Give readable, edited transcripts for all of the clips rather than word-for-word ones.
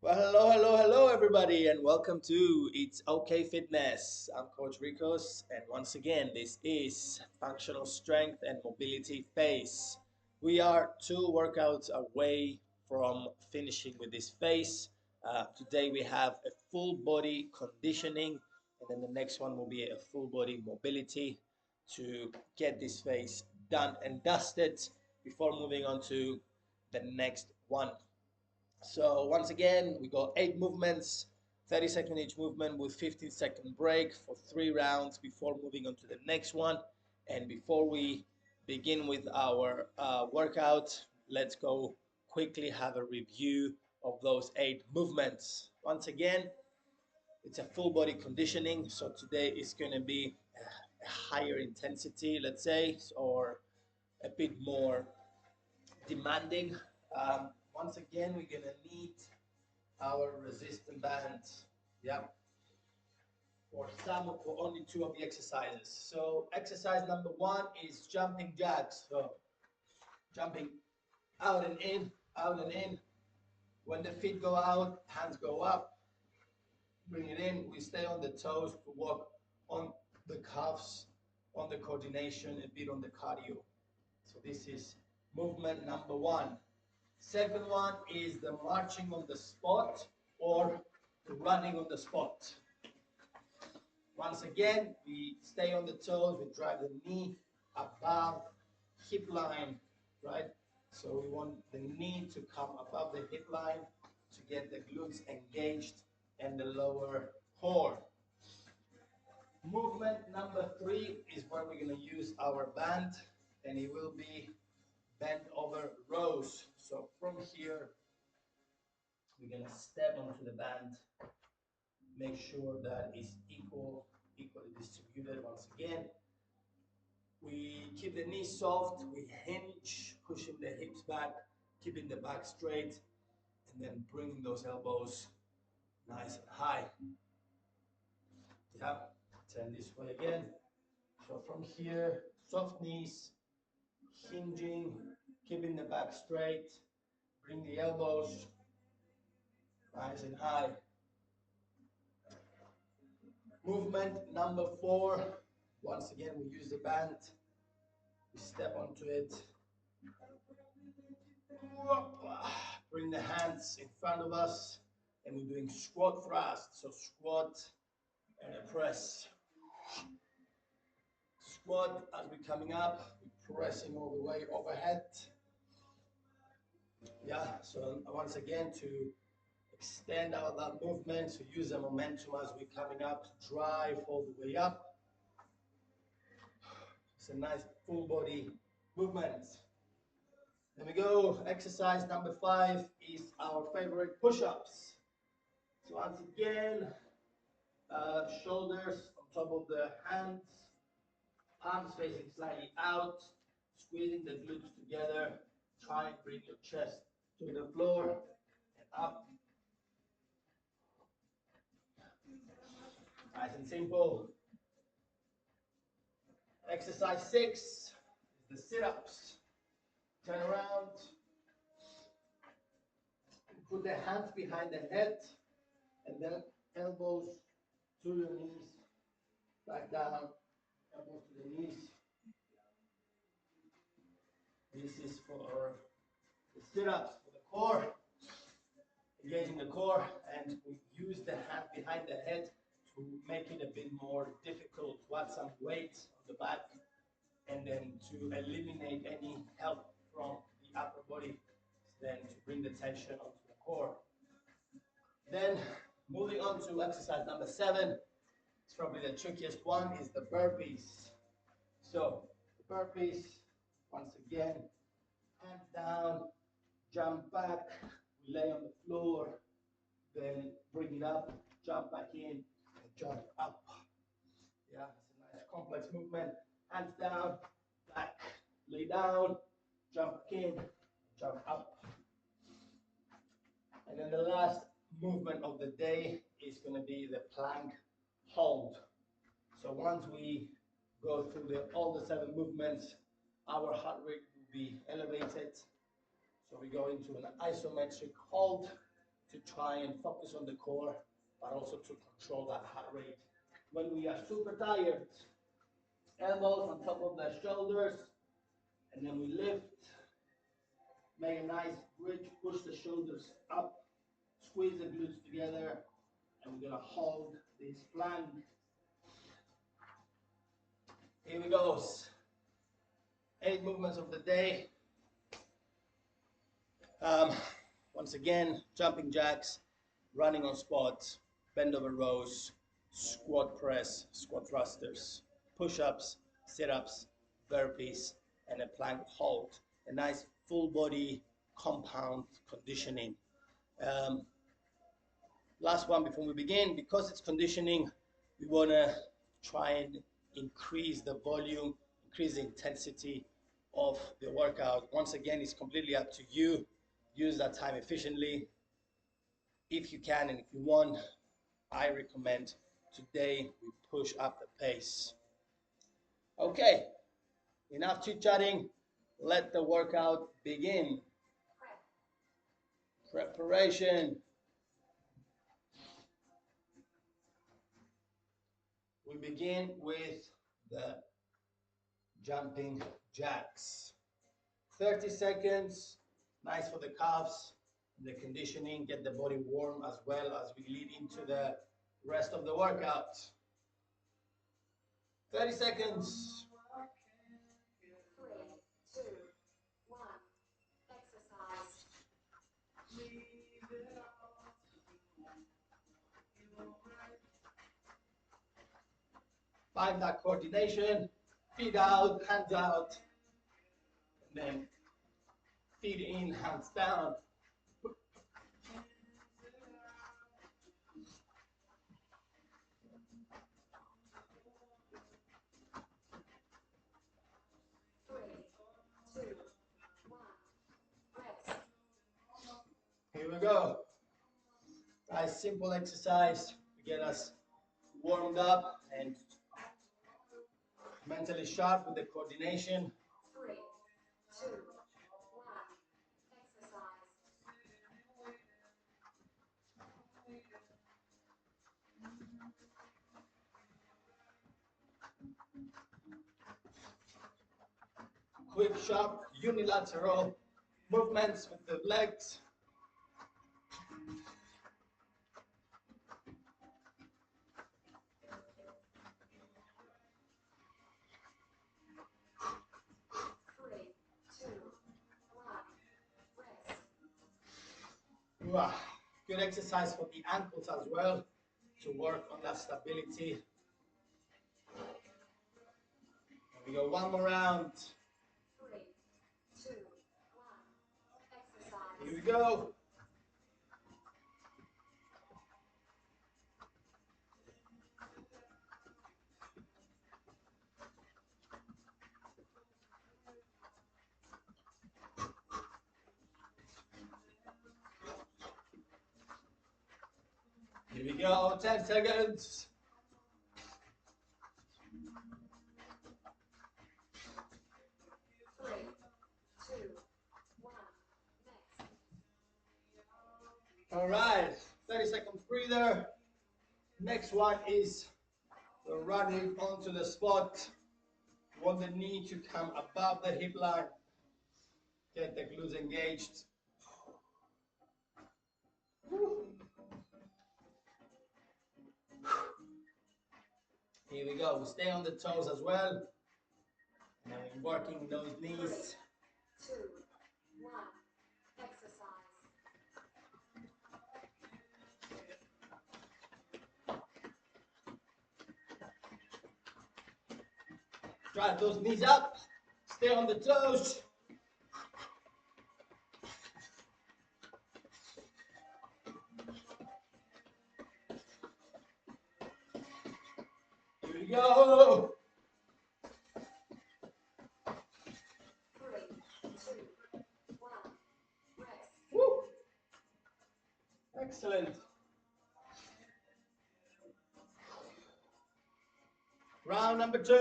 Well, hello, everybody, and welcome to It's OK Fitness. I'm Coach Ricos, and once again, this is Functional Strength and Mobility Phase. We are two workouts away from finishing with this phase. Today, we have a full body conditioning, and then the next one will be a full body mobility to get this phase done and dusted before moving on to the next one. So once again, we got 8 movements, 30-second each movement with 15-second break for 3 rounds before moving on to the next one. And before we begin with our workout, let's go quickly have a review of those 8 movements. Once again, it's a full body conditioning. So today is going to be a higher intensity, let's say, or a bit more demanding. Once again, we're going to need our resistance bands. Yeah, for only two of the exercises. So exercise number one is jumping jacks. So jumping out and in, out and in. When the feet go out, hands go up. Bring it in. We stay on the toes to work on the calves, on the coordination, a bit on the cardio. So this is movement number one. Second one is the marching on the spot or the running on the spot. Once again, we stay on the toes, we drive the knee above hip line, right? So we want the knee to come above the hip line to get the glutes engaged and the lower core. Movement number three is where we're going to use our band, and it will be bent over rows. So from here, we're going to step onto the band, make sure that it's equally distributed once again. We keep the knees soft, we hinge, pushing the hips back, keeping the back straight, and then bringing those elbows nice and high. Yeah, turn this way again. So from here, soft knees, hinging, keeping the back straight, bring the elbows nice and high. Movement number four. Once again, we use the band. We step onto it. Bring the hands in front of us, and we're doing squat thrust. So squat and a press. Squat as we're coming up, we're pressing all the way overhead. Yeah, so once again to extend out that movement, so use the momentum as we're coming up to drive all the way up. It's a nice full body movement. There we go. Exercise number 5 is our favorite push-ups. So once again, shoulders on top of the hands, palms facing slightly out, squeezing the glutes together. Try and bring your chest to the floor and up. Nice and simple. Exercise 6 is the sit-ups. Turn around. Put the hands behind the head and then elbows to your knees. Back down. Elbows to the knees. This is for the sit-ups, for the core. Engaging the core, and we use the hand behind the head to make it a bit more difficult to add some weight on the back and then to eliminate any help from the upper body, then to bring the tension onto the core. Then moving on to exercise number 7, it's probably the trickiest one, is the burpees. So the burpees, once again, hands down, jump back, we lay on the floor, then bring it up, jump back in, and jump up. Yeah, it's a nice complex movement. Hands down, back, lay down, jump back in, jump up. And then the last movement of the day is going to be the plank hold. So once we go through all the 7 movements, our heart rate will be elevated. So we go into an isometric hold. to try and focus on the core, but also to control that heart rate. When we are super tired, elbows on top of the shoulders, and then we lift, make a nice bridge, push the shoulders up, squeeze the glutes together, and we're gonna hold this plank. Here we go. 8 movements of the day. Once again, jumping jacks, running on squats, bend over rows, squat press, squat thrusters, push-ups, sit-ups, burpees, and a plank hold. A nice full body compound conditioning. Last one before we begin, because it's conditioning, we want to try and increase the volume, increase the intensity of the workout. Once again, it's completely up to you. Use that time efficiently. If you can and if you want, I recommend today we push up the pace. Okay, enough chit-chatting. Let the workout begin. Preparation. We begin with the jumping jacks. 30 seconds, nice for the calves, the conditioning, get the body warm as well as we lead into the rest of the workout. 30 seconds. 3, 2, 1, exercise. Find that coordination, feet out, hands out, and then feet in, hands down. Here we go. Nice simple exercise to get us warmed up and mentally sharp with the coordination. 3, 2, 1, exercise. Quick, sharp, unilateral movements with the legs. Good exercise for the ankles as well to work on that stability. We go one more round. 3, 2, 1, exercise. Here we go. Here we go, 10 seconds. 3, 2, 1, next. All right, 30-second breather. Next one is the running onto the spot. You want the knee to come above the hip line. Get the glutes engaged. Here we go. We stay on the toes as well. And we're working those knees. 2, 1, exercise. Drive those knees up. Stay on the toes. Here we go. 3, 2, 1, rest. Woo. Excellent. Round number 2. 3,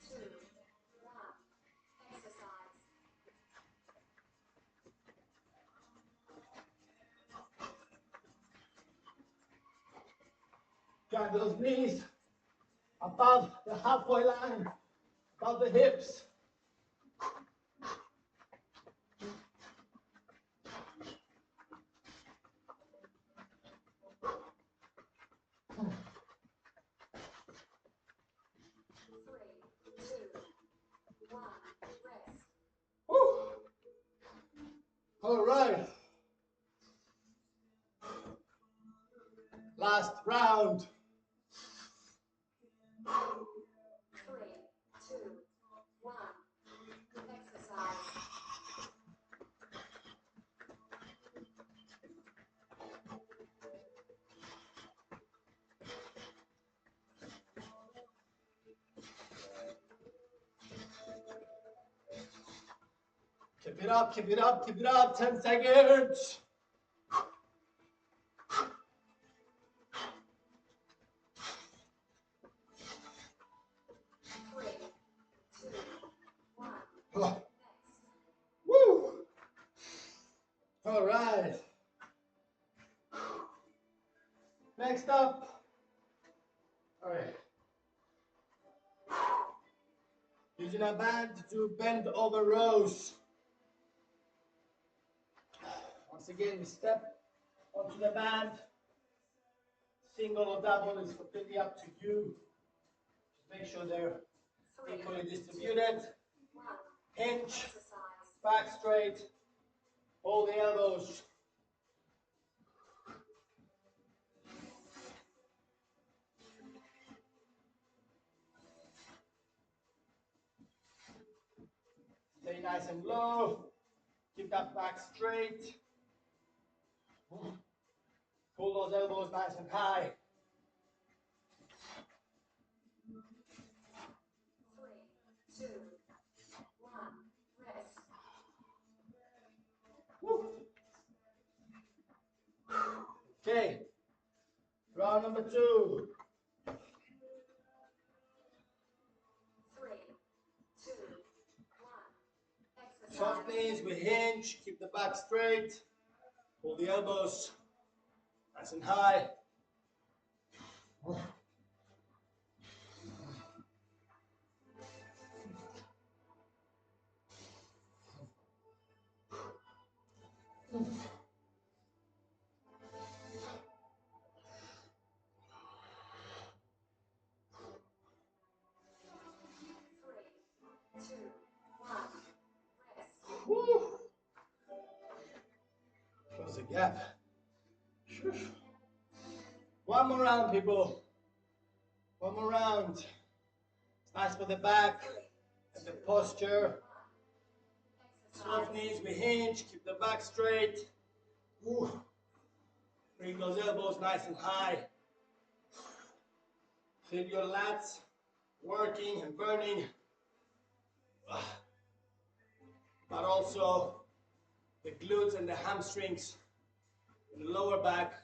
2, 1, exercise. Drag those knees above the halfway line, above the hips. 1, rest. Woo. All right. Last round. 3, 2, 1, exercise. Keep it up, keep it up, keep it up. 10 seconds. 3, 2, 1, Oh, next. woo. All right. Next up. All right. Using a band to bend over rows. Once again, we step onto the band. Single or double is completely up to you. Just make sure they're 3, equally distributed. 1, Hinge, exercise. back straight, hold the elbows. Stay nice and low. Keep that back straight. Pull those elbows nice and high. 3, 2, 1, rest. Woo. Okay, round number 2. 3, 2, 1, exercise. Soft knees, we hinge, keep the back straight. Pull the elbows nice and high. Three, two, one, rest. Woo. Close the gap. One more round, people. One more round. It's nice for the back and the posture. Soft knees, we hinge, keep the back straight. Ooh. Bring those elbows nice and high. Feel your lats working and burning. But also the glutes and the hamstrings in the lower back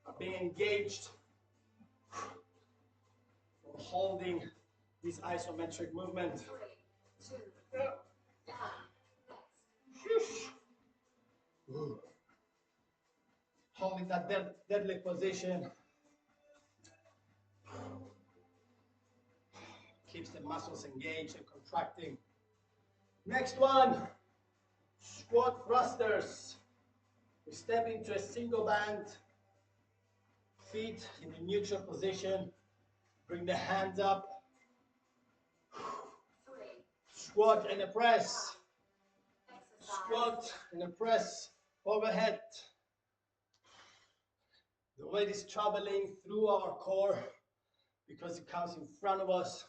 are being engaged for holding this isometric movement. 3, 2, 1, next. Ooh. Holding that deadlift position keeps the muscles engaged and contracting. Next one, squat thrusters. We step into a single band, feet in a neutral position, bring the hands up, 3, squat and a press, exercise. squat and a press overhead. The weight is traveling through our core because it comes in front of us.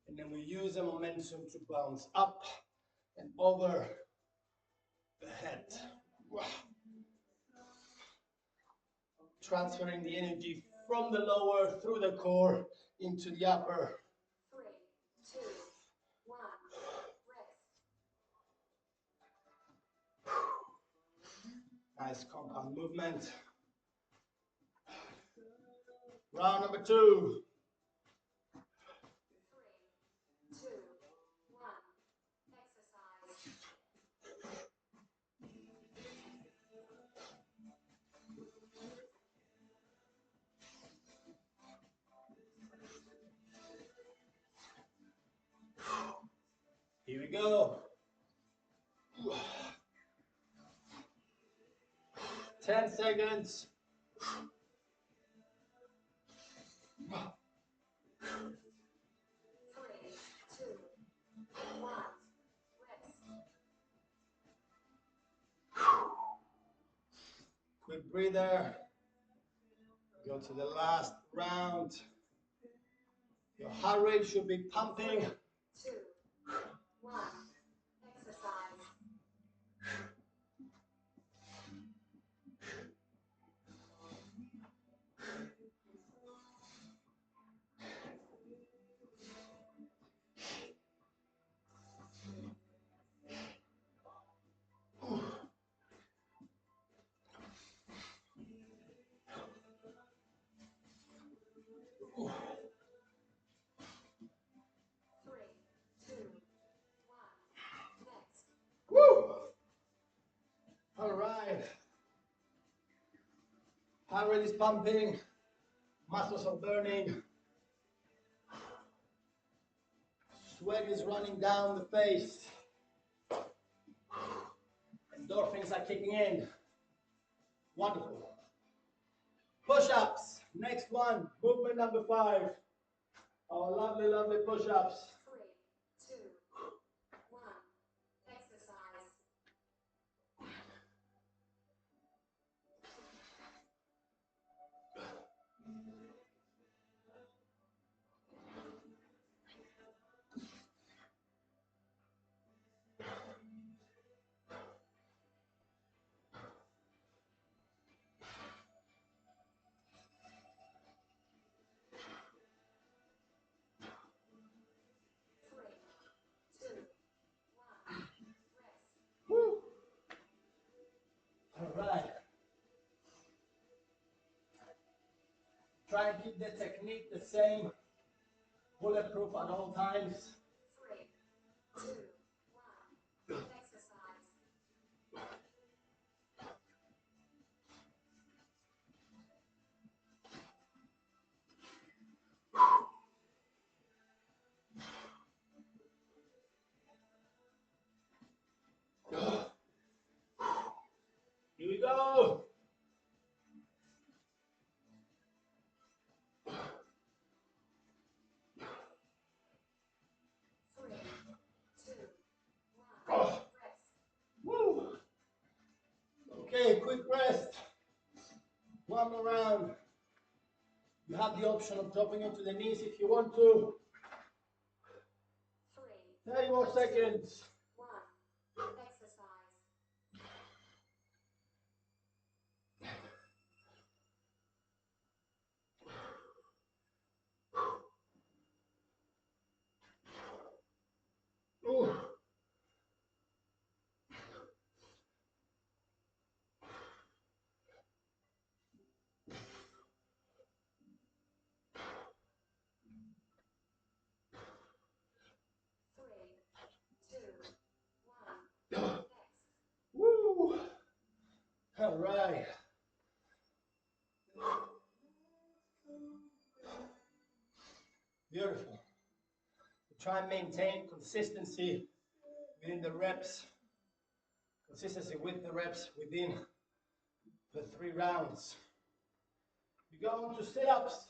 And then we use the momentum to bounce up and over the head. Transferring the energy from the lower through the core into the upper. 3, 2, 1, rest. Nice compound movement. Round number 2. 3, 2, 1, exercise. Here we go. 10 seconds. 3, 2, 1. Rest. Quick breather. Go to the last round. Your heart rate should be pumping. 2, 1. Exercise. Three, two, one. Next. Woo! All right. Heart rate is pumping. Muscles are burning. Sweat is running down the face. Endorphins are kicking in. Wonderful. Push-ups. Next one. Movement number 5. Our lovely, lovely push-ups. 3, 2, 1. Exercise. Three, two, one. Rest. Woo! All right. Try and keep the technique the same. Bulletproof at all times. 3, 2, 1. Exercise. Here we go. 3, 2, 1. Oh, Rest. woo. Okay, quick rest. One more round. You have the option of dropping onto the knees if you want to. 3, 30 more seconds. 1. Exercise. Ooh. Three, two, one. Next. Woo. All right. Beautiful. Try and maintain consistency within the reps. Consistency with the reps within the 3 rounds. We go on to sit-ups.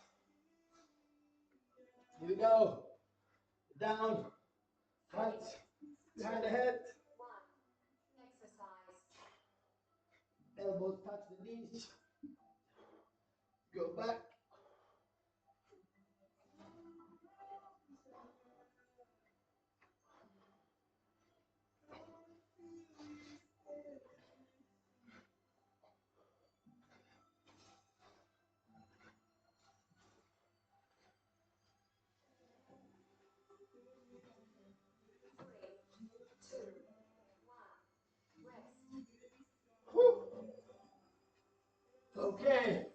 Here we go. Down, hands behind the head, 1. Exercise. elbows touch the knees. Go back. Three, two, one. Rest. Whew. Okay.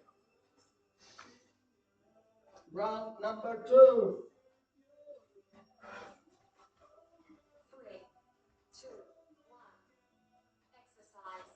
Round number 2. 3, 2, 1. Exercise.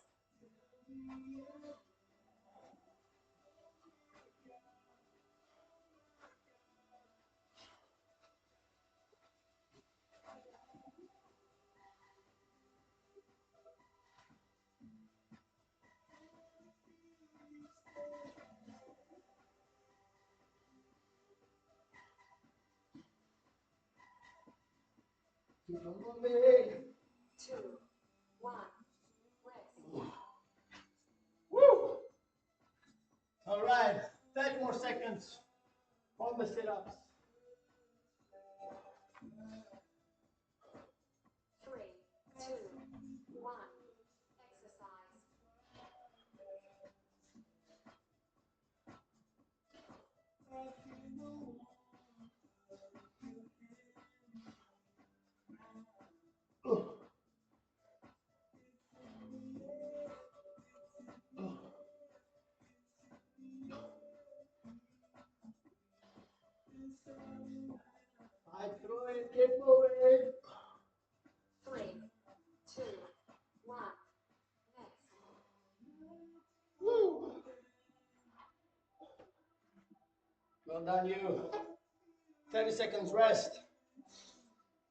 Keep on moving. 2, 1. Rest. Woo! All right, 30 more seconds on the sit-ups. 3, 2, 1. Exercise. Fight through it, keep moving. 3, 2, 1. Next. Woo! Well done, you. 30 seconds rest.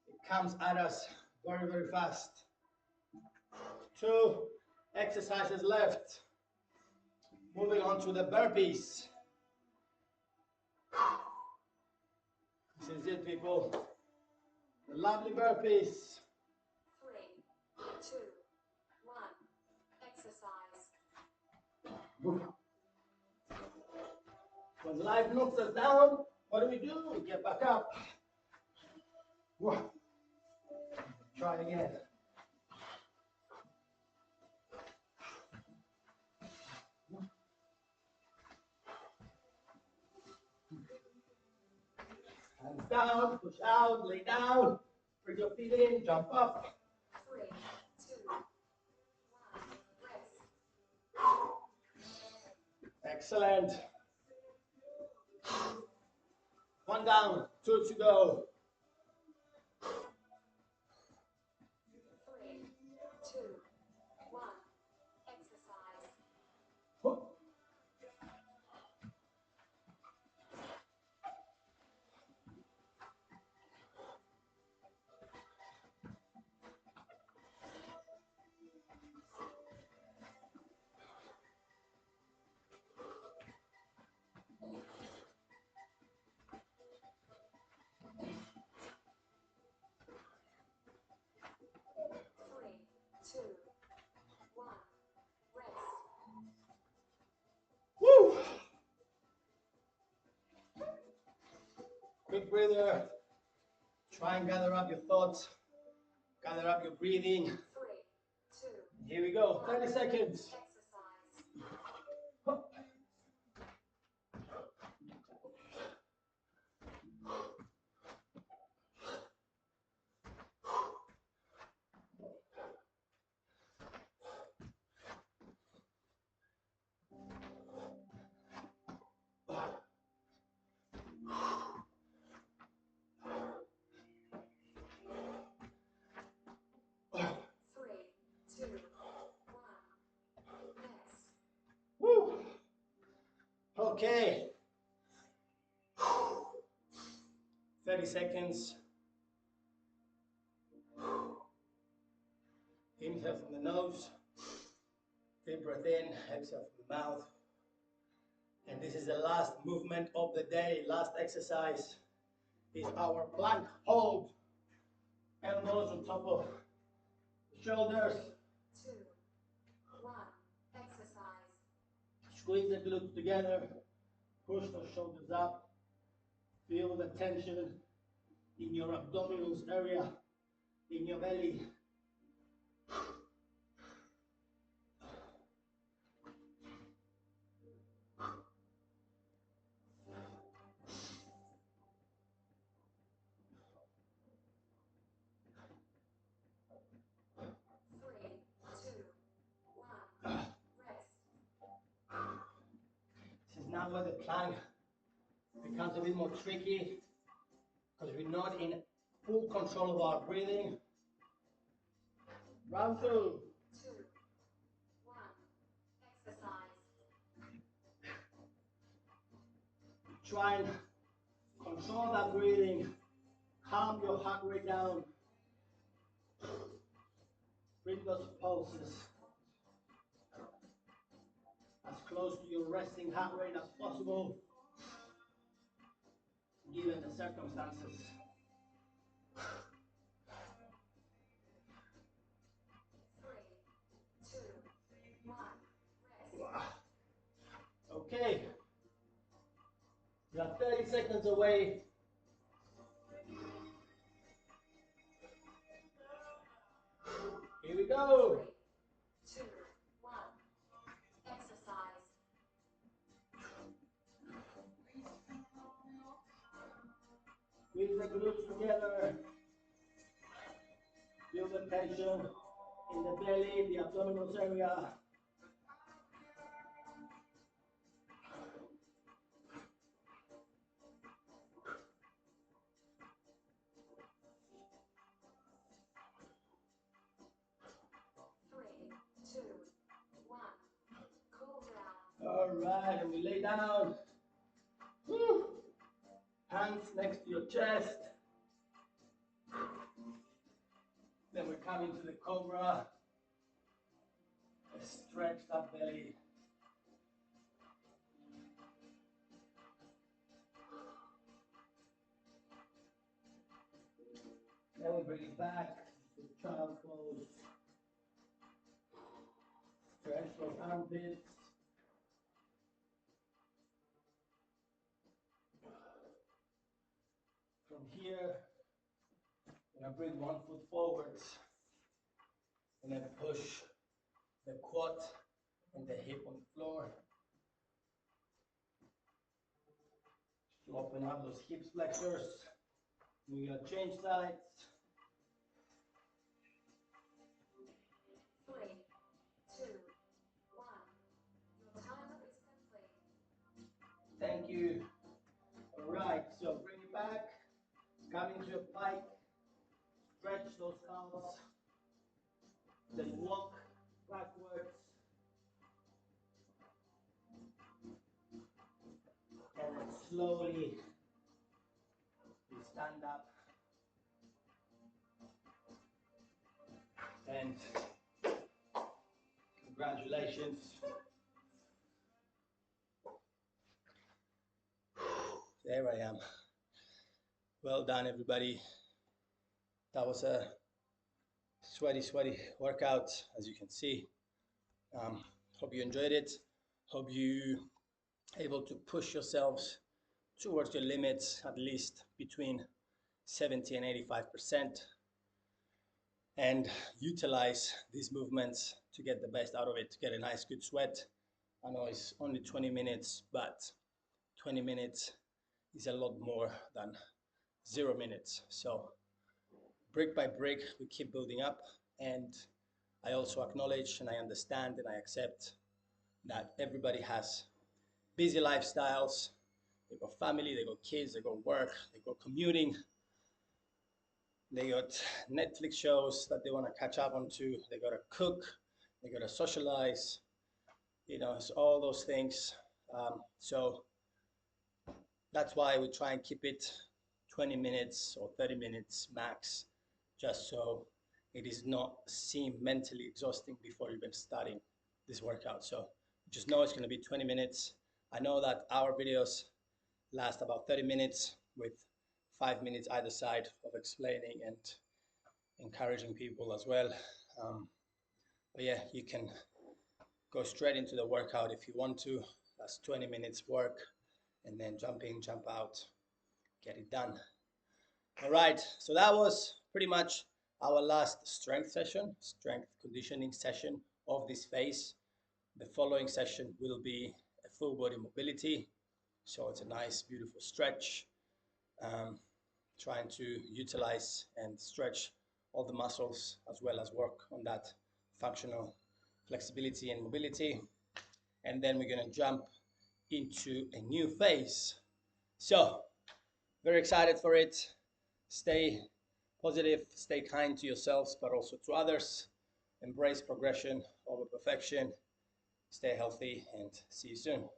It comes at us very, very fast. 2 exercises left. Moving on to the burpees. This is it, people. The lovely burpees. 3, 2, 1. Exercise. When life knocks us down, what do? We get back up. Try again. Hands down, push out, lay down, bring your feet in, jump up. 3, 2, 1. Rest. Excellent. 1 down, 2 to go. 3, 2, 1. Exercise. Three, two, one. Rest. Woo! Quick breather. Try and gather up your thoughts, gather up your breathing. 3, 2. Here we go, 30 seconds. Exercise. 3, 2, 1. Next. Woo! Okay. 30 seconds. Inhale from the nose. Deep breath in, exhale from the mouth. And this is the last movement of the day, last exercise. Is our plank hold. Elbows on top of the shoulders. 2, 1. Exercise. Squeeze the glutes together. Push the shoulders up. Feel the tension in your abdominals area, in your belly. Three, two, one. Rest. This is now where the plank becomes a bit more tricky because we're not in full control of our breathing. Round 2. 2, 1. Exercise. Try and control that breathing. Calm your heart rate down. Bring those pulses as close to your resting heart rate as possible, given the circumstances. are 30 seconds away. Here we go. 3, 2, 1. Exercise. Squeeze the glutes together. Feel the tension in the belly, the abdominal area. Three, two, one. Cool down. All right, and we lay down. Woo. Hands next to your chest. Then we come into the cobra. Stretch that belly. Then we bring it back to child pose. Stretch those armpits. From here, I'm gonna bring one foot forwards and then push the quad and the hip on the floor. To open up those hip flexors. We're gonna change sides. 3, 2, 1. Your timer is complete. Thank you. All right, so bring it back. Come into a pike. Stretch those calves. Then walk backwards. And then slowly you stand up. And congratulations. There I am. Well done, everybody. That was a sweaty workout, as you can see. Hope you enjoyed it. Hope you able to push yourselves towards your limits, at least between 70 and 85%, and utilize these movements to get the best out of it, to get a nice good sweat. I know it's only 20 minutes, but 20 minutes is a lot more than 0 minutes. So brick by brick, we keep building up. And I also acknowledge and I understand and I accept that everybody has busy lifestyles. They got family, they got kids, they got work, they got commuting, they got Netflix shows that they want to catch up onto, they got to cook, they got to socialize, you know, it's all those things. So that's why we try and keep it 20 minutes or 30 minutes max, just so it is not seem mentally exhausting before even starting this workout. So just know it's going to be 20 minutes. I know that our videos last about 30 minutes with 5 minutes either side of explaining and encouraging people as well. But yeah, you can go straight into the workout if you want to. That's 20 minutes work and then jump in, jump out, get it done. All right, so that was pretty much our last strength session, strength conditioning session of this phase. The following session will be a full body mobility. So it's a nice, beautiful stretch, trying to utilize and stretch all the muscles as well as work on that functional flexibility and mobility. And then we're going to jump into a new phase. So very excited for it. Stay positive, stay kind to yourselves, but also to others. Embrace progression over perfection. Stay healthy and see you soon.